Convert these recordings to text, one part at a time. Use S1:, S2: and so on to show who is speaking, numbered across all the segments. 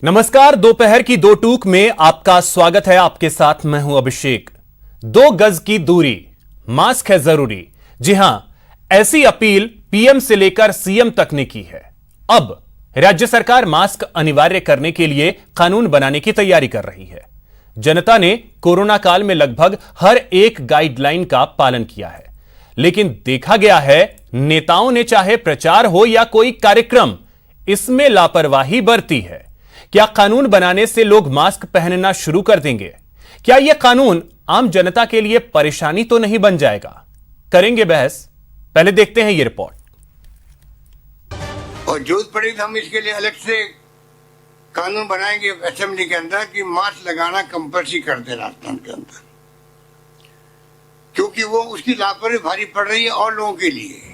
S1: नमस्कार। दोपहर की दो टूक में आपका स्वागत है। आपके साथ मैं हूं अभिषेक। 2 गज की दूरी, मास्क है जरूरी। जी हां, ऐसी अपील पीएम से लेकर सीएम तक ने की है। अब राज्य सरकार मास्क अनिवार्य करने के लिए कानून बनाने की तैयारी कर रही है। जनता ने कोरोना काल में लगभग हर एक गाइडलाइन का पालन किया है, लेकिन देखा गया है नेताओं ने चाहे प्रचार हो या कोई कार्यक्रम, इसमें लापरवाही बरती है। क्या कानून बनाने से लोग मास्क पहनना शुरू कर देंगे? क्या यह कानून आम जनता के लिए परेशानी तो नहीं बन जाएगा? करेंगे बहस। पहले देखते हैं यह रिपोर्ट।
S2: और जरूरत पड़ी तो हम इसके लिए अलग से कानून बनाएंगे असेंबली के अंदर कि मास्क लगाना कंपल्सरी कर दे राजस्थान के अंदर, क्योंकि वो उसकी लापरवाही भारी पड़ रही है और लोगों के लिए।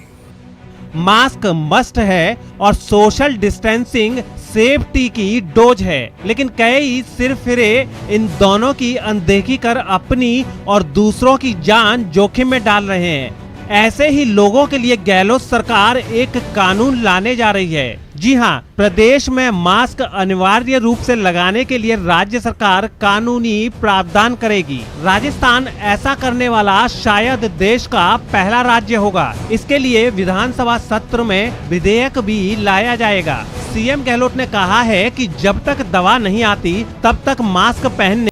S3: मास्क मस्ट है और सोशल डिस्टेंसिंग सेफ्टी की डोज है, लेकिन कई सिर फिरे इन दोनों की अनदेखी कर अपनी और दूसरों की जान जोखिम में डाल रहे हैं। ऐसे ही लोगों के लिए गहलोत सरकार एक कानून लाने जा रही है। जी हां, प्रदेश में मास्क अनिवार्य रूप से लगाने के लिए राज्य सरकार कानूनी प्रावधान करेगी। राजस्थान ऐसा करने वाला शायद देश का पहला राज्य होगा। इसके लिए विधानसभा सत्र में विधेयक भी लाया जाएगा। सीएम गहलोत ने कहा है कि जब तक दवा नहीं आती तब तक मास्क पहनने।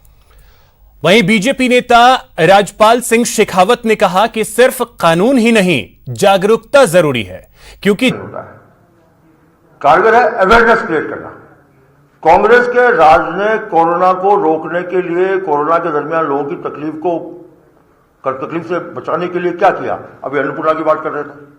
S1: वहीं बीजेपी नेता राजपाल सिंह शेखावत ने कहा कि सिर्फ कानून ही नहीं, जागरूकता जरूरी है, क्योंकि
S4: कारगर है अवेयरनेस क्रिएट करना। कांग्रेस के राज ने कोरोना को रोकने के लिए, कोरोना के दरमियान लोगों की तकलीफ से बचाने के लिए क्या किया? अभी अन्नपूर्णा की बात कर रहे थे।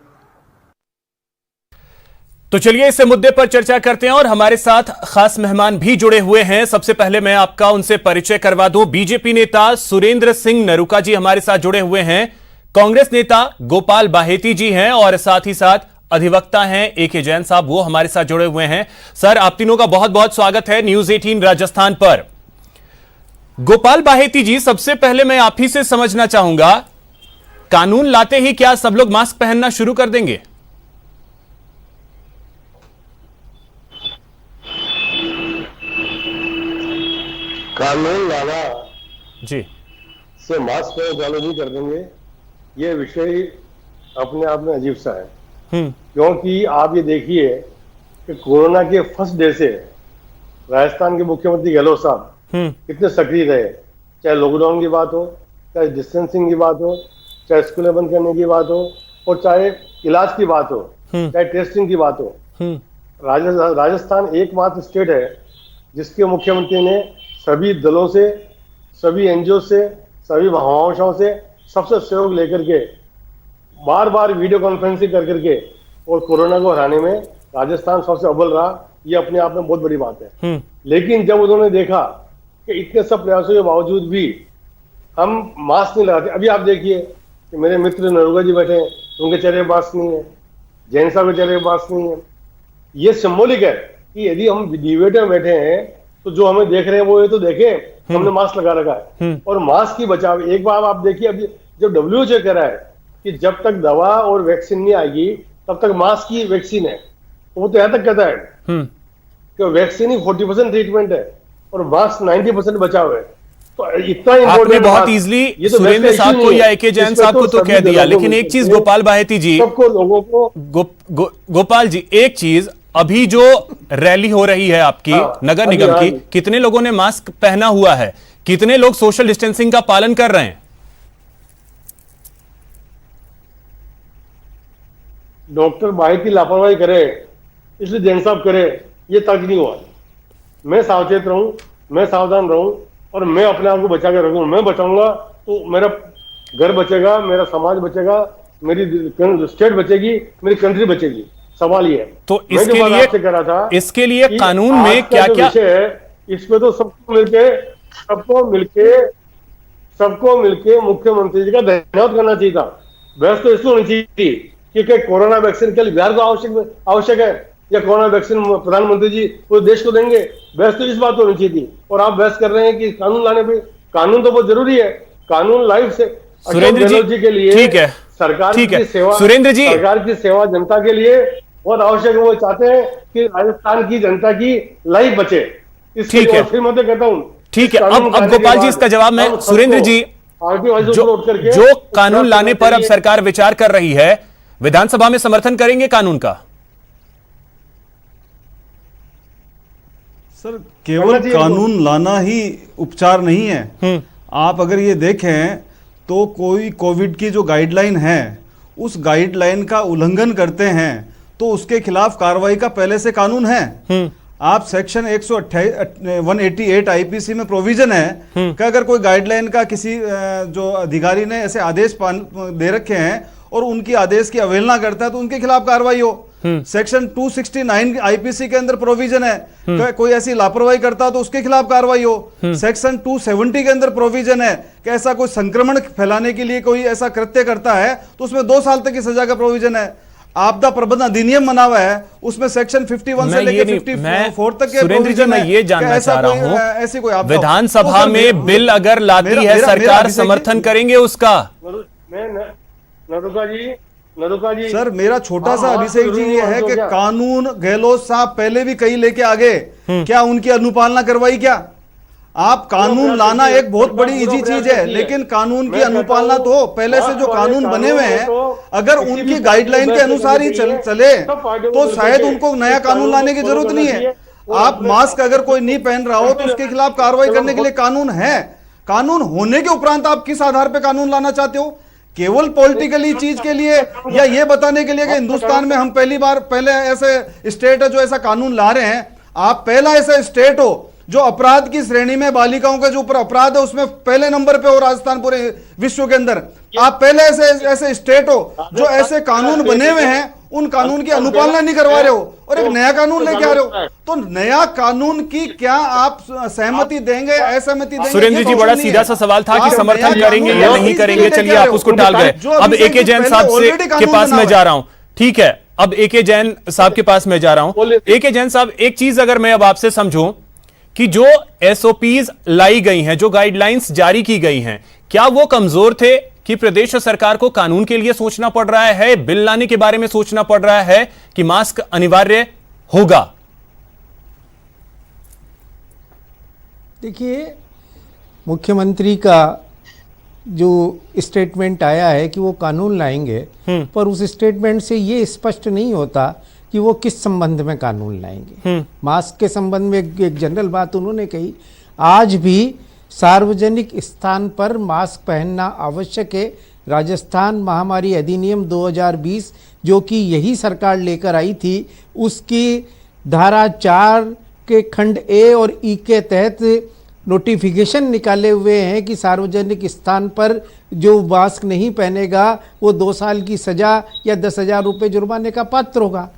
S1: तो चलिए इस मुद्दे पर चर्चा करते हैं और हमारे साथ खास मेहमान भी जुड़े हुए हैं। सबसे पहले मैं आपका उनसे परिचय करवा दूं। बीजेपी नेता सुरेंद्र सिंह नरूका जी हमारे साथ जुड़े हुए हैं। कांग्रेस नेता गोपाल बाहेती जी हैं और साथ ही साथ अधिवक्ता हैं AK जैन साहब, वो हमारे साथ जुड़े हुए हैं। सर, आप तीनों का बहुत बहुत स्वागत है न्यूज 18 राजस्थान पर। गोपाल बाहेती जी, सबसे पहले मैं आप ही से समझना चाहूंगा, कानून लाते ही क्या सब लोग मास्क पहनना शुरू कर देंगे?
S5: कानून लाना
S1: जी
S5: से मास्क पहनना चालू नहीं कर देंगे, ये विषय अपने आप में अजीब सा है। क्योंकि आप ये देखिए कि कोरोना के फर्स्ट डे से राजस्थान के मुख्यमंत्री गहलोत साहब कितने सक्रिय रहे। चाहे लॉकडाउन की बात हो, चाहे डिस्टेंसिंग की बात हो, चाहे स्कूलें बंद करने की बात हो, और चाहे इलाज की बात हो, चाहे टेस्टिंग की बात हो। राजस्थान एकमात्र स्टेट है जिसके मुख्यमंत्री ने सभी दलों से, सभी एनजीओ से, सभी महानुभावों से सबसे सहयोग लेकर के बार बार वीडियो कॉन्फ्रेंसिंग कर करके और कोरोना को हराने में राजस्थान सबसे अव्वल रहा। ये अपने आप में बहुत बड़ी बात है। लेकिन जब उन्होंने देखा कि इतने सब प्रयासों के बावजूद भी हम मास्क नहीं लगाते, अभी आप देखिए कि मेरे मित्र नरूका जी बैठे हैं, उनके चेहरे पर मास्क नहीं है, जैन साहब के चेहरे पर मास्क नहीं है। ये सिंबॉलिक है कि यदि हम डिबेट में बैठे हैं तो जो हमें देख रहे हैं वो ये तो देखें हमने मास्क लगा रखा है। और मास्क की बचाव, एक बार आप देखिए, अभी जब WHO कह रहा है कि जब तक दवा और वैक्सीन नहीं आएगी तब तक मास्क ही वैक्सीन है, वो तो यहां तक कहता है कि वैक्सीन ही 40% ट्रीटमेंट है और मास्क 90% बचाव है। तो इतना
S1: आपने बहुत इजीली सुरेंद्र साहब को या AK जैन साहब को तो कह दिया, लेकिन एक चीज गोपाल बाहेती जी,
S5: सबको लोगों को
S1: गोपाल जी, एक चीज, अभी जो रैली हो रही है आपकी नगर निगम की, कितने लोगों ने मास्क पहना हुआ है? कितने लोग सोशल डिस्टेंसिंग का पालन कर रहे हैं?
S5: डॉक्टर बाहेती लापरवाही करे इसलिए जैन साहब करे, ये तक नहीं हुआ। मैं सावचेत रहूं, मैं सावधान रहूं और मैं अपने आप को बचा के रखूं। मैं बचाऊंगा तो मेरा घर बचेगा, मेरा समाज बचेगा, मेरी स्टेट बचेगी, मेरी कंट्री बचेगी। सवाल ये है
S1: तो इसके लिए कानून में क्या क्या
S5: है, इसमें तो सबको मिलके मुख्यमंत्री जी का धन्यवाद करना चाहिए था। बहस तो इसलिए होनी चाहिए थी कि कोरोना वैक्सीन के लिए बिहार को आवश्यक है या कोरोना वैक्सीन प्रधानमंत्री जी पूरे देश को देंगे। बहस तो इस बात को होनी चाहिए थी, और आप बहस कर रहे हैं कि कानून लाने पे। कानून तो बहुत जरूरी है, कानून लाइफ से
S1: सुरेंद्र जी
S5: के लिए,
S1: ठीक है,
S5: सरकार की सेवा,
S1: सुरेंद्र जी,
S5: सरकार की सेवा जनता के लिए बहुत आवश्यक है। वो चाहते हैं कि राजस्थान की जनता की लाइफ बचे,
S1: ठीक है।
S5: फिर मैं तो कहता हूं,
S1: ठीक है, अब गोपाल जी इसका जवाब मैं, सुरेंद्र जी, जो कानून लाने पर अब सरकार विचार कर रही है, विधानसभा में समर्थन करेंगे कानून का?
S6: सर, केवल कानून लाना ही उपचार नहीं है। आप अगर ये देखें तो कोई कोविड की जो गाइडलाइन है, उस गाइडलाइन का उल्लंघन करते हैं तो उसके खिलाफ कार्रवाई का पहले से कानून है। आप सेक्शन 188 आईपीसी में प्रोविजन है कि अगर कोई गाइडलाइन का किसी जो अधिकारी ने ऐसे आदेश दे रखे हैं और उनकी आदेश की अवहेलना करता है तो उनके खिलाफ कार्रवाई हो। सेक्शन 269 आईपीसी के अंदर प्रोविजन है कि कोई ऐसी लापरवाही करता तो उसके खिलाफ कार्रवाई हो। सेक्शन 270 के अंदर प्रोविजन है कि ऐसा कोई संक्रमण फैलाने के लिए कोई ऐसा कृत्य करता है तो उसमें 2 साल तक की सजा का प्रोविजन है। आपदा प्रबंधन अधिनियम बना हुआ है, उसमें सेक्शन 51 से लेकर 54 तक के
S1: सुरेंद्र जी, मैं ये जानना चाह रहा हूं,
S6: ऐसी कोई आपदा
S1: विधानसभा में बिल अगर लाती है सरकार, समर्थन करेंगे उसका?
S5: नरुका जी
S6: सर, मेरा छोटा सा अभिषेक जी ये है कि कानून गहलोत साहब पहले भी कई लेके आगे, क्या उनकी अनुपालना करवाई? क्या आप कानून लाना एक बहुत बड़ी इजी चीज है, लेकिन कानून की अनुपालना तो पहले से जो कानून बने हुए हैं, अगर उनकी गाइडलाइन के अनुसार ही चले तो शायद उनको नया कानून लाने की जरूरत नहीं है। आप मास्क अगर कोई नहीं पहन रहा हो तो उसके खिलाफ कार्रवाई करने के लिए कानून है। कानून होने के उपरांत आप किस आधार पर कानून लाना चाहते हो? केवल पॉलिटिकली चीज के लिए या ये बताने के लिए कि हिंदुस्तान में हम पहले ऐसे स्टेट है जो ऐसा कानून ला रहे हैं। आप पहला ऐसा स्टेट हो जो अपराध की श्रेणी में बालिकाओं के जो ऊपर अपराध है उसमें पहले नंबर पे हो राजस्थान पूरे विश्व के अंदर। आप पहले ऐसे स्टेट हो जो ऐसे कानून बने हुए हैं, उन कानून की अनुपालना नहीं करवा रहे हो और एक नया कानून लेके आ रहे हो। तो नया कानून की क्या आप सहमति देंगे, असहमति देंगे?
S1: सुरेंद्र जी, बड़ा सीधा सा सवाल था कि समर्थन करेंगे या नहीं करेंगे। चलिए, आप उसको टाल गए। अब एके जैन साहब के पास मैं जा रहा हूं। ठीक है, अब एके जैन साहब के पास मैं जा रहा हूं। एके जैन साहब, एक चीज अगर मैं अब आपसे समझूं कि जो एसओपीज लाई गई हैं, जो गाइडलाइंस जारी की गई हैं, क्या वो कमजोर थे कि प्रदेश सरकार को कानून के लिए सोचना पड़ रहा है, बिल लाने के बारे में सोचना पड़ रहा है कि मास्क अनिवार्य होगा?
S7: देखिए, मुख्यमंत्री का जो स्टेटमेंट आया है कि वो कानून लाएंगे, पर उस स्टेटमेंट से ये स्पष्ट नहीं होता कि वो किस संबंध में कानून लाएंगे। मास्क के संबंध में एक जनरल बात उन्होंने कही, आज भी सार्वजनिक स्थान पर मास्क पहनना आवश्यक है। राजस्थान महामारी अधिनियम 2020 जो कि यही सरकार लेकर आई थी, उसकी धारा 4 के खंड ए और ई के तहत नोटिफिकेशन निकाले हुए हैं कि सार्वजनिक स्थान पर जो मास्क नहीं पहनेगा वो 2 साल की सजा या 10,000 रुपये जुर्माने का पात्र होगा।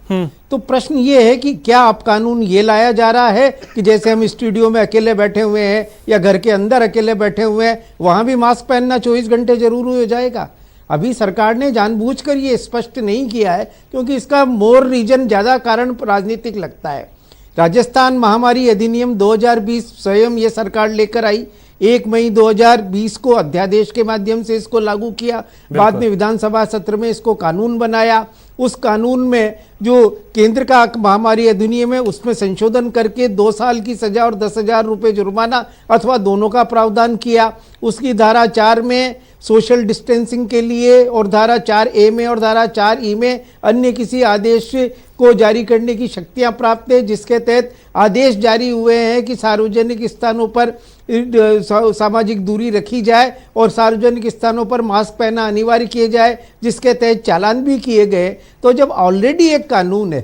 S7: तो प्रश्न ये है कि क्या अब कानून ये लाया जा रहा है कि जैसे हम स्टूडियो में अकेले बैठे हुए हैं या घर के अंदर अकेले बैठे हुए हैं, वहां भी मास्क पहनना 24 घंटे जरूरी हो जाएगा? अभी सरकार ने जानबूझकर ये स्पष्ट नहीं किया है, क्योंकि इसका मोर रीजन ज्यादा कारण राजनीतिक लगता है। राजस्थान महामारी अधिनियम 2020 स्वयं ये सरकार लेकर आई, 1 मई 2020 को अध्यादेश के माध्यम से इसको लागू किया, बाद में विधानसभा सत्र में इसको कानून बनाया। उस कानून में जो केंद्र का महामारी अधिनियम है उसमें संशोधन करके 2 साल की सजा और 10,000 रुपये जुर्माना अथवा दोनों का प्रावधान किया। उसकी धारा 4 में सोशल डिस्टेंसिंग के लिए और धारा 4A में और धारा 4E में अन्य किसी आदेश को जारी करने की शक्तियां प्राप्त है, जिसके तहत आदेश जारी हुए हैं कि सार्वजनिक स्थानों पर सामाजिक दूरी रखी जाए और सार्वजनिक स्थानों पर मास्क पहनना अनिवार्य किए जाए, जिसके तहत चालान भी किए गए। तो जब ऑलरेडी एक कानून है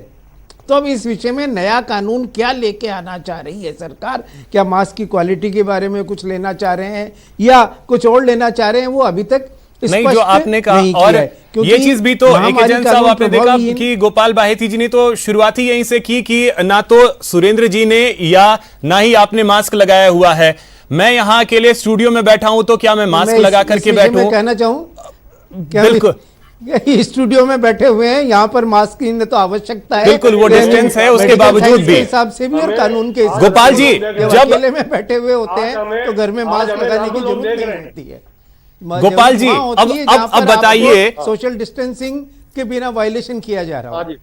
S7: तो अब इस विषय में नया कानून क्या लेके आना चाह रही है सरकार? क्या मास्क की क्वालिटी के बारे में कुछ लेना चाह रहे हैं या कुछ और लेना चाह रहे हैं? वो अभी तक
S1: नहीं, जो आपने कहा। और ये चीज भी तो एके जैन साहब आपने देखा कि गोपाल बाहेती जी ने तो शुरुआत ही यहीं से की कि ना तो सुरेंद्र जी ने या ना ही आपने मास्क लगाया हुआ है। मैं यहाँ अकेले स्टूडियो में बैठा हूं तो क्या मैं मास्क लगा करके बैठूं?
S7: कहना चाहूं,
S1: बिल्कुल
S7: स्टूडियो में बैठे हुए हैं, यहाँ पर मास्क की तो आवश्यकता है,
S1: बिल्कुल वो डिस्टेंस है, उसके बावजूद भी
S7: हिसाब से भी और कानून के हिसाब
S1: गोपाल जी,
S7: जब अकेले में बैठे हुए होते हैं तो घर में मास्क लगाने की जरूरत नहीं रहती है।
S1: गोपाल जी, अब बताइए,
S7: सोशल डिस्टेंसिंग के बिना वायलेशन किया जा रहा है।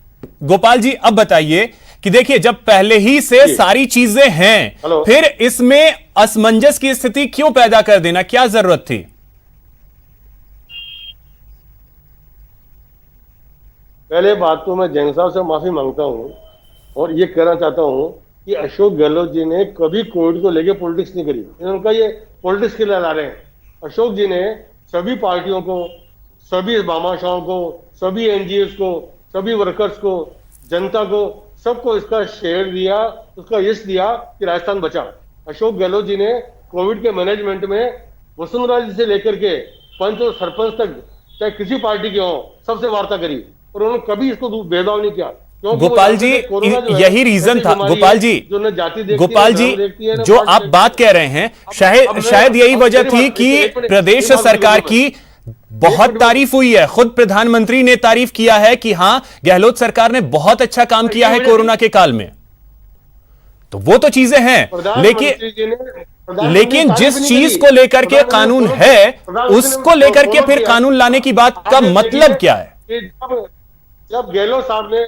S1: गोपाल जी अब बताइए कि देखिए जब पहले ही से सारी चीजें हैं
S5: हेलो।
S1: फिर इसमें असमंजस की स्थिति क्यों पैदा कर देना, क्या जरूरत थी?
S5: पहले बात तो मैं जैन साहब से माफी मांगता हूँ और ये कहना चाहता हूँ कि अशोक गहलोत जी ने कभी कोविड को लेकर पॉलिटिक्स नहीं करी। उनका ये पॉलिटिक्स के लिए ला रहे हैं। अशोक जी ने सभी पार्टियों को, सभी भामाशाहों को, सभी एनजीओs को, सभी वर्कर्स को, जनता को, सबको इसका शेयर दिया, उसका यश दिया कि राजस्थान बचा। अशोक गहलोत जी ने कोविड के मैनेजमेंट में वसुंधरा जी से लेकर के पंच और सरपंच तक, चाहे किसी पार्टी के हों, सबसे वार्ता करी और उन्होंने कभी इसको भेदभाव नहीं किया।
S1: गोपाल जी यही रीजन था। गोपाल जी, गोपाल जी जो आप बात कह रहे हैं शायद यही वजह थी कि प्रदेश सरकार की बहुत तारीफ हुई है। खुद प्रधानमंत्री ने तारीफ किया है कि हां गहलोत सरकार ने बहुत अच्छा काम किया है कोरोना के काल में। तो वो तो चीजें हैं, लेकिन जिस चीज को लेकर के कानून है उसको लेकर के फिर कानून लाने की बात का मतलब क्या है?
S5: जब गहलोत साहब ने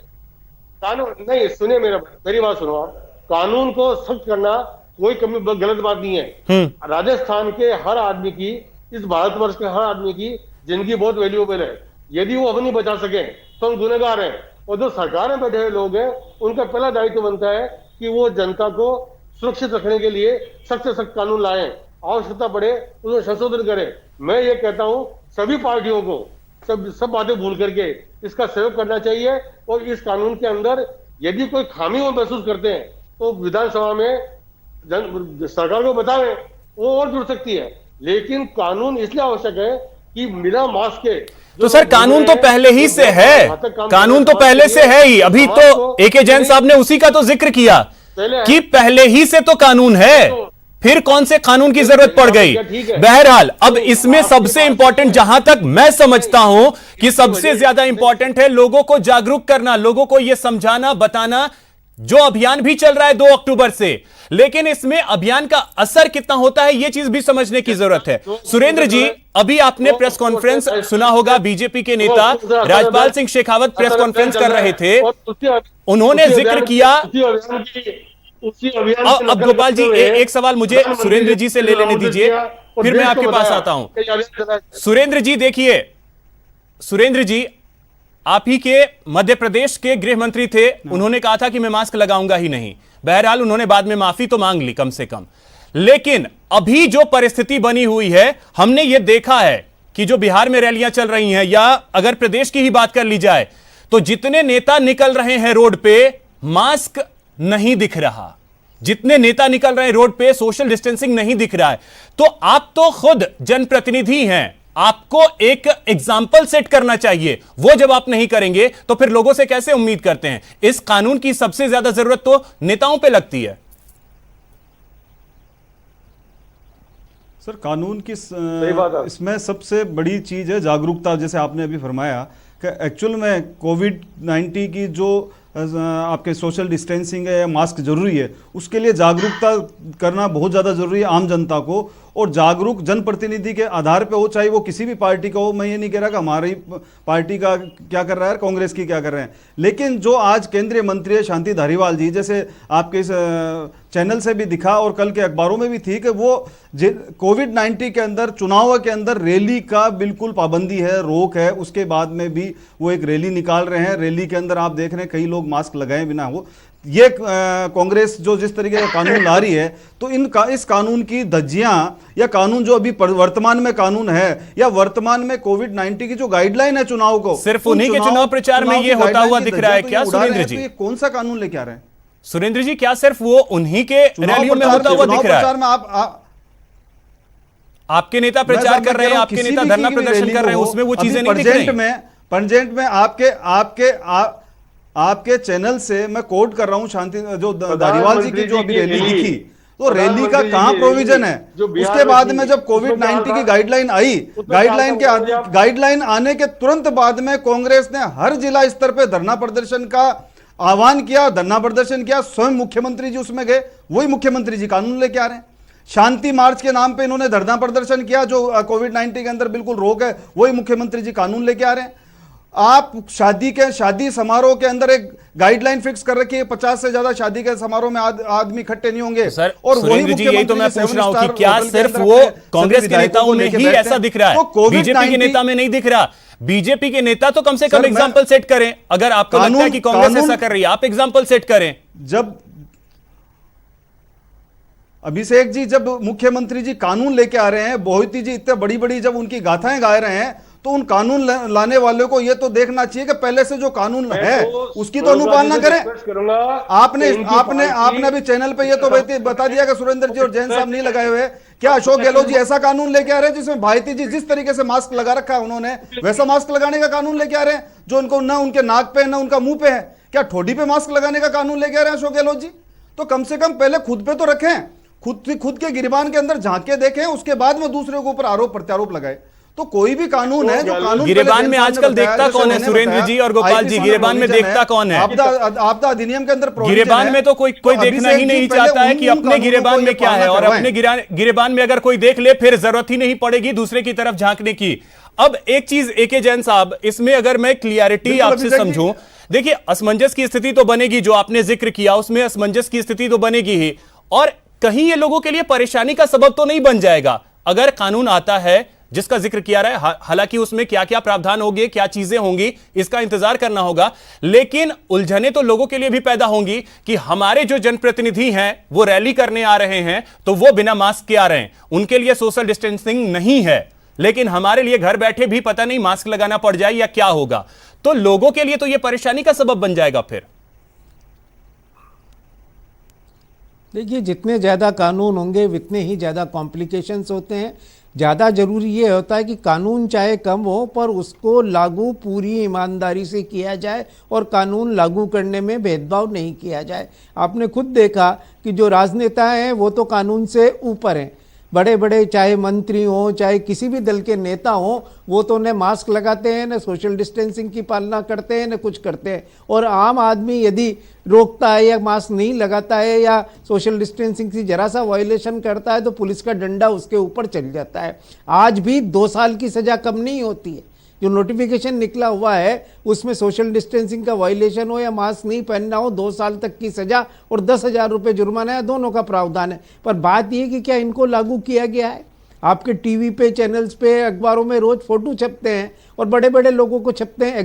S5: कानून नहीं सुने, मेरी बात सुनो आप, कानून को सख्त करना कोई कमी गलत बात नहीं है। राजस्थान के हर आदमी की, इस भारतवर्ष के हर आदमी की जिंदगी बहुत वैल्यूएबल है। यदि वो अपनी बचा सके तो हम गुनहगार हैं। और जो सरकार में बैठे हुए लोग हैं उनका पहला दायित्व बनता है कि वो जनता को सुरक्षित रखने के लिए सख्त से सख्त कानून लाएं, आवश्यकता पड़े उसमें संशोधन करें। मैं ये कहता हूं सभी पार्टियों को सब बातें भूल करके इसका सहयोग करना चाहिए और इस कानून के अंदर यदि कोई खामी वो महसूस करते हैं तो विधानसभा में सरकार को बताएं, वो और जुड़ सकती है। लेकिन कानून इसलिए आवश्यक है कि बिना मास्क के
S1: तो सर कानून तो पहले ही से है, कानून तो पहले से है ही। अभी तो एके जैन साहब ने उसी का तो जिक्र किया कि पहले ही से तो कानून है, फिर कौन से कानून की जरूरत पड़ गई। बहरहाल अब इसमें सबसे इंपॉर्टेंट जहां तक मैं समझता हूं कि सबसे ज्यादा इंपॉर्टेंट है लोगों को जागरूक करना, लोगों को यह समझाना बताना, जो अभियान भी चल रहा है 2 अक्टूबर से। लेकिन इसमें अभियान का असर कितना होता है यह चीज भी समझने की जरूरत है। सुरेंद्र जी, अभी आपने प्रेस कॉन्फ्रेंस सुना होगा, बीजेपी के नेता राजपाल सिंह शेखावत प्रेस कॉन्फ्रेंस कर रहे थे, उन्होंने जिक्र किया। अब गोपाल जी एक सवाल मुझे सुरेंद्र जी से ले लेने दीजिए, फिर मैं आपके पास आता हूं। सुरेंद्र जी देखिए, सुरेंद्र जी आप ही के मध्य प्रदेश के गृह मंत्री थे, उन्होंने कहा था कि मैं मास्क लगाऊंगा ही नहीं। बहरहाल उन्होंने बाद में माफी तो मांग ली कम से कम। लेकिन अभी जो परिस्थिति बनी हुई है, हमने यह देखा है कि जो बिहार में रैलियां चल रही हैं या अगर प्रदेश की ही बात कर ली जाए तो जितने नेता निकल रहे हैं रोड पे मास्क नहीं दिख रहा, जितने नेता निकल रहे हैं रोड पे सोशल डिस्टेंसिंग नहीं दिख रहा है। तो आप तो खुद जनप्रतिनिधि हैं, आपको एक एग्जाम्पल सेट करना चाहिए। वो जब आप नहीं करेंगे तो फिर लोगों से कैसे उम्मीद करते हैं? इस कानून की सबसे ज्यादा जरूरत तो नेताओं पे लगती है।
S6: सर कानून की इसमें सबसे बड़ी चीज है जागरूकता। जैसे आपने अभी फरमाया कि एक्चुअल में कोविड-19 की जो आपके सोशल डिस्टेंसिंग है या मास्क जरूरी है, उसके लिए जागरूकता करना बहुत ज़्यादा जरूरी है आम जनता को। और जागरूक जनप्रतिनिधि के आधार पे हो, चाहे वो किसी भी पार्टी का हो। मैं ये नहीं कह रहा कि हमारी पार्टी का क्या कर रहा है, कांग्रेस की क्या कर रहे हैं, लेकिन जो आज केंद्रीय मंत्री है शांति धारीवाल जी, जैसे आपके इस चैनल से भी दिखा और कल के अखबारों में भी थी कि वो कोविड-19 के अंदर चुनाव के अंदर रैली का बिल्कुल पाबंदी है, रोक है, उसके बाद में भी वो एक रैली निकाल रहे हैं। रैली के अंदर आप देख रहे हैं कई लोग मास्क लगाए बिना हो। ये कांग्रेस जो जिस तरीके का कानून ला रही है, तो इस कानून की धज्जियां या कानून जो अभी वर्तमान में कानून है या वर्तमान में कोविड-19 की जो गाइडलाइन है चुनाव को,
S1: सिर्फ उन्हीं के चुनाव प्रचार में ये होता हुआ दिख रहा है क्या सुरेंद्र जी?
S6: ये कौन सा कानून लेके आ रहे हैं
S1: सुरेंद्र जी? क्या सिर्फ वो उन्हीं के रैलियों में होता हुआ दिख रहा है? आपके नेता प्रचार कर रहे हैं, आपके नेता धरना प्रदर्शन कर रहे हैं, उसमें वो चीजें नहीं दिख रही।
S6: प्रेजेंट में आपके चैनल से मैं कोट कर रहा हूं शांति जो धारीवाल जी की जो अभी रैली दिखी, तो रैली का कहां प्रोविजन है? उसके बाद में जब कोविड-19 की गाइडलाइन आई, गाइडलाइन आने के तुरंत बाद में कांग्रेस ने हर जिला स्तर पे धरना प्रदर्शन का आह्वान किया, धरना प्रदर्शन किया। स्वयं मुख्यमंत्री जी उसमें गए, वही मुख्यमंत्री जी कानून लेके आ रहे हैं। शांति मार्च के नाम पे इन्होंने धरना प्रदर्शन किया, जो कोविड-19 के अंदर बिल्कुल रोक है, वही मुख्यमंत्री जी कानून लेके आ रहे हैं। आप शादी समारोह के अंदर एक गाइडलाइन फिक्स कर रखी है, 50 से ज्यादा शादी के समारोह में आदमी इकट्ठे नहीं होंगे।
S1: सर,
S6: और
S1: सुरेंद्र जी, यही तो मैं पूछ रहा हूं कि क्या सिर्फ वो कांग्रेस के नेताओं में ही ऐसा दिख रहा है, बीजेपी के नेता में नहीं दिख रहा? बीजेपी के नेता तो कम से कम एग्जाम्पल सेट करें। अगर आपको लगता है कि कांग्रेस ऐसा कर रही है, आप एग्जाम्पल सेट करें।
S6: जब अभिषेक जी, जब मुख्यमंत्री जी कानून लेके आ रहे हैं, मोहिती जी इतने बड़ी बड़ी जब उनकी गाथाएं गा रहे हैं, तो उन कानून लाने वालों को यह तो देखना चाहिए कि पहले से जो कानून है उसकी तो अनुपालना करें। आपने अभी चैनल पे ये तो बता दिया कि सुरेंद्र जी और जैन साहब नहीं लगाए हुए। क्या अशोक गहलोत जी ऐसा कानून लेके आ रहे हैं जिसमें भारती जी जिस तरीके से मास्क लगा रखा है उन्होंने, वैसा मास्क लगाने का कानून लेके आ रहे हैं जो उनको ना उनके नाक पे ना उनका मुंह पे है? क्या ठोडी पे मास्क लगाने का कानून लेके आ रहे हैं अशोक गहलोत जी? तो कम से कम पहले खुद पे तो रखें, खुद के गिरबान के अंदर झांक के देखें, उसके बाद में दूसरे के ऊपर आरोप प्रत्यारोप लगाए। तो कोई भी कानून है जो कानून
S1: गिरेबान में आजकल देखता कौन है? सुरेंद्र जी और गोपाल जी, गिरेबान में देखता कौन है?
S6: आपदा अधिनियम के अंदर
S1: गिरेबान में तो कोई देखना ही नहीं चाहता है कि अपने गिरेबान में क्या है, और अपने गिरेबान में अगर कोई देख ले फिर जरूरत ही नहीं पड़ेगी दूसरे की तरफ झांकने की। अब एक चीज एके जैन साहब, इसमें अगर मैं क्लियरिटी आपसे समझूं, देखिए असमंजस की स्थिति तो बनेगी, जो आपने जिक्र किया उसमें असमंजस की स्थिति तो बनेगी ही, और कहीं ये लोगों के लिए परेशानी का सबब तो नहीं बन जाएगा अगर कानून आता है जिसका जिक्र किया रहा है। हालांकि उसमें क्या क्या प्रावधान होंगे, क्या चीजें होंगी, इसका इंतजार करना होगा, लेकिन उलझने तो लोगों के लिए भी पैदा होंगी कि हमारे जो जनप्रतिनिधि हैं वो रैली करने आ रहे हैं तो वो बिना मास्क के आ रहे हैं, उनके लिए सोशल डिस्टेंसिंग नहीं है, लेकिन हमारे लिए घर बैठे भी पता नहीं मास्क लगाना पड़ जाए या क्या होगा। तो लोगों के लिए तो यह परेशानी का सबब बन जाएगा फिर।
S7: देखिए, जितने ज़्यादा कानून होंगे उतने ही ज़्यादा कॉम्प्लिकेशंस होते हैं। ज़्यादा ज़रूरी ये होता है कि कानून चाहे कम हो पर उसको लागू पूरी ईमानदारी से किया जाए और कानून लागू करने में भेदभाव नहीं किया जाए। आपने खुद देखा कि जो राजनेता हैं वो तो कानून से ऊपर हैं, बड़े बड़े चाहे मंत्री हों चाहे किसी भी दल के नेता हों, वो तो न मास्क लगाते हैं, न सोशल डिस्टेंसिंग की पालना करते हैं, न कुछ करते हैं। और आम आदमी यदि रोकता है या मास्क नहीं लगाता है या सोशल डिस्टेंसिंग की जरा सा वायलेशन करता है तो पुलिस का डंडा उसके ऊपर चल जाता है। आज भी 2 साल की सज़ा कम नहीं होती है। जो नोटिफिकेशन निकला हुआ है उसमें सोशल डिस्टेंसिंग का वायलेशन हो या मास्क नहीं पहनना हो 2 साल तक की सजा और 10,000 रुपये जुर्माना है, दोनों का प्रावधान है। पर बात यह कि क्या इनको लागू किया गया है? आपके टीवी पे, चैनल्स पे, अखबारों में रोज फोटो छपते हैं और बड़े बड़े लोगों को छपते हैं।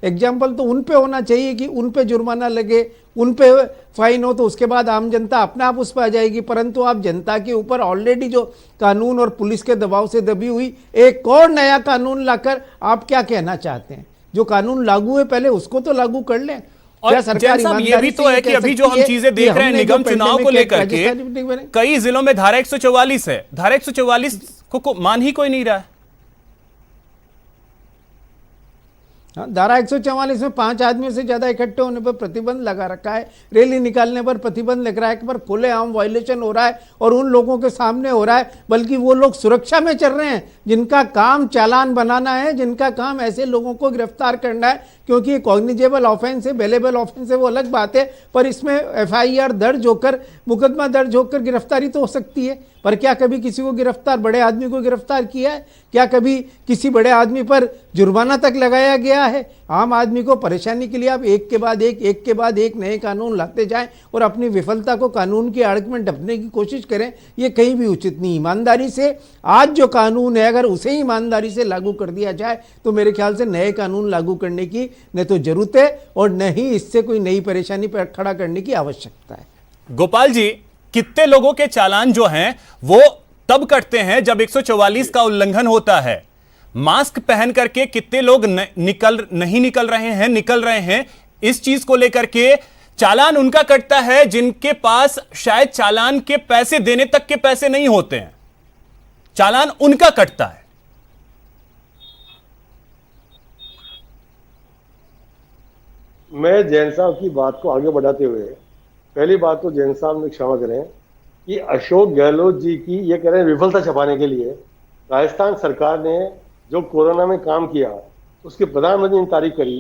S7: एग्जाम्पल तो उन पे होना चाहिए कि उन पे जुर्माना लगे, उन पे फाइन हो, तो उसके बाद आम जनता अपने आप उस पर आ जाएगी। परंतु आप जनता के ऊपर ऑलरेडी जो कानून और पुलिस के दबाव से दबी हुई एक और नया कानून लाकर आप क्या कहना चाहते हैं? जो कानून लागू है पहले उसको तो लागू कर लें।
S1: और जैन साहब, ये भी तो है कि अभी जो हम चीजें देख रहे हैं निगम चुनाव को लेकर के, कई जिलों में धारा 144 है, धारा 144 को मान ही कोई नहीं रहा है।
S7: धारा 144 में 5 आदमियों से ज्यादा इकट्ठे होने पर प्रतिबंध लगा रखा है, रैली निकालने पर प्रतिबंध लग रहा है, पर खुलेआम वायलेशन हो रहा है और उन लोगों के सामने हो रहा है। बल्कि वो लोग सुरक्षा में चल रहे हैं जिनका काम चालान बनाना है, जिनका काम ऐसे लोगों को गिरफ्तार करना है, क्योंकि ये कॉग्निजेबल ऑफेंस है, बेलेबल ऑफेंस है, वो अलग बात है। पर इसमें FIR दर्ज होकर, मुकदमा दर्ज होकर गिरफ्तारी तो हो सकती है। पर क्या कभी किसी को गिरफ्तार, बड़े आदमी को गिरफ्तार किया है? क्या कभी किसी बड़े आदमी पर जुर्माना तक लगाया गया है? आम आदमी को परेशानी के लिए आप एक के बाद एक नए कानून लाते जाएं और अपनी विफलता को कानून की आड़ में ढकने की कोशिश करें, ये कहीं भी उचित नहीं। ईमानदारी से आज जो कानून है अगर उसे ईमानदारी से लागू कर दिया जाए तो मेरे ख्याल से नए कानून लागू करने की न तो जरूरत है और न ही इससे कोई नई परेशानी पर खड़ा करने की आवश्यकता है।
S1: गोपाल जी, कितने लोगों के चालान जो हैं वो तब कटते हैं जब 144 का उल्लंघन होता है? मास्क पहन करके कितने लोग नहीं निकल रहे हैं? इस चीज को लेकर के चालान उनका कटता है जिनके पास शायद चालान के पैसे देने तक के पैसे नहीं होते हैं, चालान उनका कटता है।
S5: मैं जैन साहब की बात को आगे बढ़ाते हुए पहली बात तो जैन साहब ने क्षमा करें कि अशोक गहलोत जी की ये कह रहे हैं विफलता छपाने के लिए राजस्थान सरकार ने जो कोरोना में काम किया उसके प्रधानमंत्री ने तारीफ करी।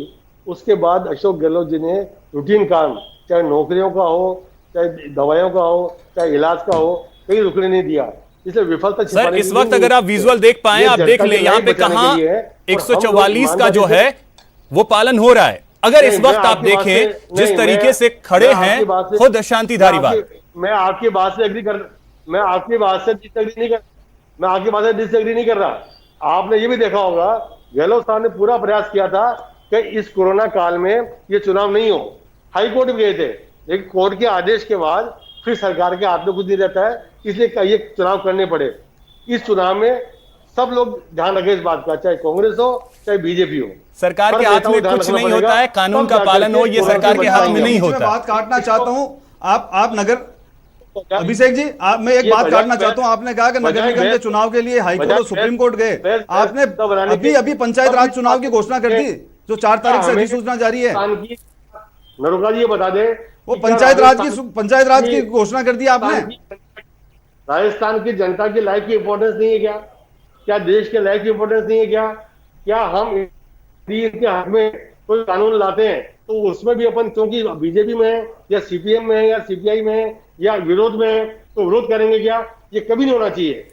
S5: उसके बाद अशोक गहलोत जी ने रूटीन काम, चाहे नौकरियों का हो, चाहे दवाइयों का हो, चाहे इलाज का हो, कहीं रुकने नहीं दिया। इसलिए विफलता
S1: सर, इस वक्त अगर आप विजुअल देख पाए, आप देख ले यहाँ पे कहा 144 का जो है वो पालन हो रहा है? अगर इस
S5: नहीं, मैं
S1: वक्त आप
S5: आपकी बात
S1: देखें
S5: से-
S1: जिस
S5: नहीं,
S1: तरीके
S5: मैं-
S1: से खड़े
S5: मैं
S1: हैं
S5: आपकी बात से-
S1: खुद शांति धारीवाल,
S5: मैं आपकी बात से एग्री कर मैं आपकी बात से डिसएग्री नहीं कर मैं आपकी बात से डिसएग्री नहीं कर रहा। आपने ये भी देखा होगा, गहलोत साहब ने पूरा प्रयास किया था कि इस कोरोना काल में ये चुनाव नहीं हो। हाई कोर्ट भी गए थे, लेकिन कोर्ट के आदेश के बाद फिर सरकार के हाथ में कुछ नहीं रहता है, इसलिए ये चुनाव करने पड़े। इस चुनाव में सब लोग ध्यान रखें इस बात का, चाहे कांग्रेस हो चाहे बीजेपी हो।
S1: सरकार के हाथ में कुछ नहीं होता है, कानून का पालन हो ये सरकार के हाथ में नहीं होता।
S6: बात काटना चाहता हूं, आप नगर अभिषेक जी, मैं एक बात काटना चाहता हूं। आपने कहा कि नगर निगम के चुनाव के लिए हाईकोर्ट और सुप्रीम कोर्ट गए, आपने अभी पंचायत राज चुनाव की घोषणा कर दी जो 4 तारीख से अधिसूचना जारी है।
S5: नरोगा जी ये बता दे,
S6: वो पंचायत राज की घोषणा कर दी आपने।
S5: राजस्थान की जनता की लाइफ की इंपॉर्टेंस नहीं है क्या? क्या देश के लाइफ की इंपॉर्टेंस नहीं है क्या? क्या हम इनके हाथ में कोई कानून लाते हैं तो उसमें भी अपन, क्योंकि बीजेपी में है या सीपीएम में है या सीपीआई में है या विरोध में है, तो विरोध करेंगे क्या? ये कभी नहीं होना चाहिए।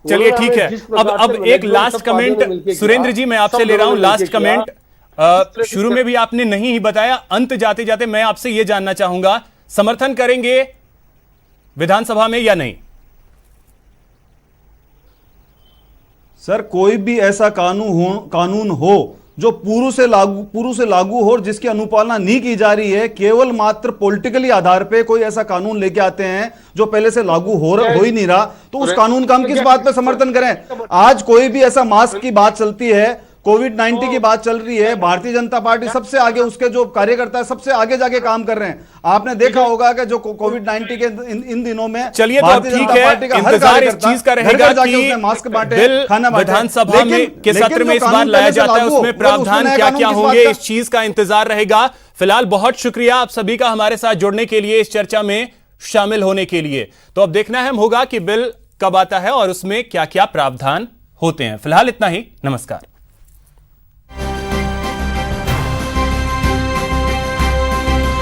S1: चलिए ठीक है, अब एक लास्ट कमेंट सुरेंद्र जी मैं आपसे ले रहा हूं, लास्ट कमेंट। शुरू में भी आपने नहीं ही बताया, अंत जाते जाते मैं आपसे यह जानना चाहूंगा, समर्थन करेंगे विधानसभा में या नहीं?
S6: सर, कोई भी ऐसा कानून हो जो पूर्व से लागू हो और जिसकी अनुपालना नहीं की जा रही है, केवल मात्र पॉलिटिकली आधार पे कोई ऐसा कानून लेके आते हैं जो पहले से लागू हो ही नहीं रहा, तो उस कानून का हम किस बात पे समर्थन करें? आज कोई भी ऐसा मास्क की बात चलती है, कोविड-19 की बात चल रही है, भारतीय जनता पार्टी सबसे आगे, उसके जो कार्यकर्ता है सबसे आगे जाके काम कर रहे हैं। आपने देखा होगा कि जो कोविड-19 के इन दिनों में
S1: चलिए तो अब ठीक है, इंतजार इस चीज का रहेगा कि मास्क बांटे, बिल विधानसभा में के सत्र में इस बार लाया जाता है, उसमें प्रावधान क्या क्या होंगे, इस चीज का इंतजार रहेगा। फिलहाल बहुत शुक्रिया आप सभी का हमारे साथ जुड़ने के लिए, इस चर्चा में शामिल होने के लिए। तो अब देखना है होगा कि बिल कब आता है और उसमें क्या क्या प्रावधान होते हैं। फिलहाल इतना ही, नमस्कार।